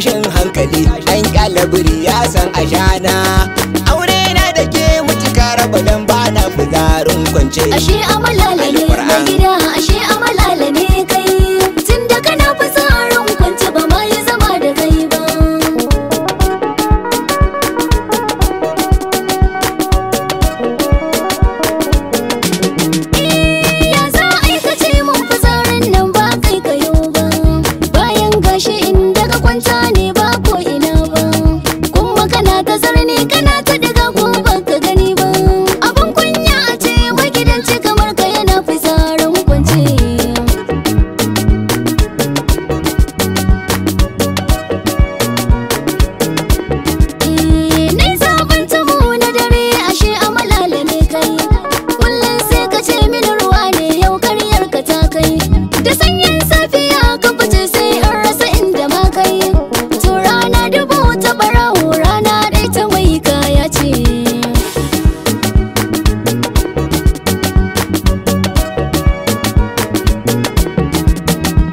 tashin hankali an kyalabiri ya san ashana. Aure na da ke mutuka raba dan ba na fizarin kwance. Ashe amalala ne mai gida, ashe amalala ne kai. Tun da kana fizarin kwance ba ma yi zama da kai ba. Ya za a aikace mun fizarin nan ba kai kayo ba. Bayan gashi inda ka kwanta ne ba ko ina ba. Kuma kana ta zarni kana ta diga ko ba ka gani ba. Abin kunya a ce magidanci kamar ka yana fizarin kwance. Nai zaɓen tamo na dare ashe amalala ne kai. Kullum sai ka ce mini ruwa ne yau karyar ka ta kai. Da sanyin safiya ka fice sai in rasa inda ma kai. To rana dubu ta ɓarawo rana ɗai ta mai kaya ce.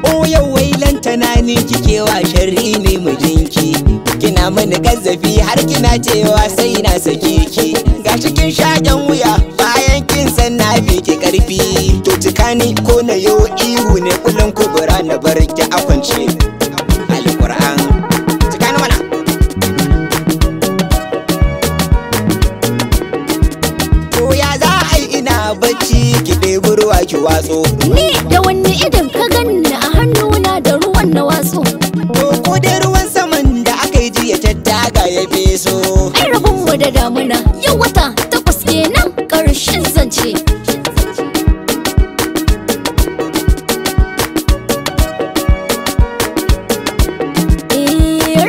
O yau wai lantana ni kike wa sharri ne mijinki. Kina mini kazafi har kina cewa sai na saki ki. Ga cikin shaƙen wuya bayan kin san na fi ki karfi. To cikani ko na yo ihu ne kullum kubura na bar ki a kwance. Alƙur'an cikani mana. To ya za a yi ina bacci ki ɗebi ruwa ki watso. Ni da wanne idan ka ganni a hannuna da ruwan na waso. To ko da ruwan saman da aka yi jiya tattaga ya feso. Ai rabonmu da damuna yau wata takwas kenan ƙarshen zance.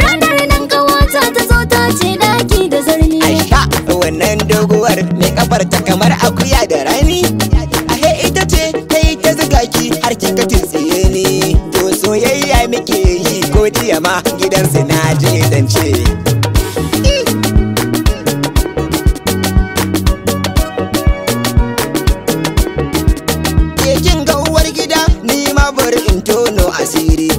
Ranar nan ƙawata ta zo ta ce daki da zarni. Aisha wannan doguwar mai kafar ta kamar akuya da rani. Ahe ita ce ta yi ta zuga ki har kika tsiye ni. To soyayya muke yi ko jiya ma gidansu na je zance. Kin ga uwar gida ni ma bari in tono asiri.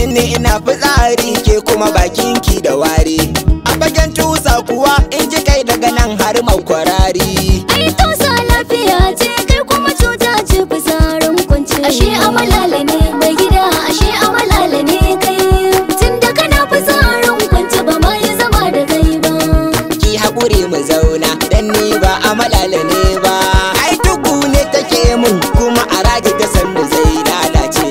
Inni ina fitsari ke kuma bakinki da wari. A fagen tusa kuwa in ji kai daga nan har makwarari. Ai tausa lafiya ce kai kuma cuta ce fisarin kwance. Ashe amalala ne mai gida, ashe amalala ne kai. Tun da kana fisarin kwance ba ma yi zama da kai ba. Ki haƙuri mu zauna dan ni ba amalala ne ba. Ai tuku ne take mun kuma a rage ta sannu zai lalace.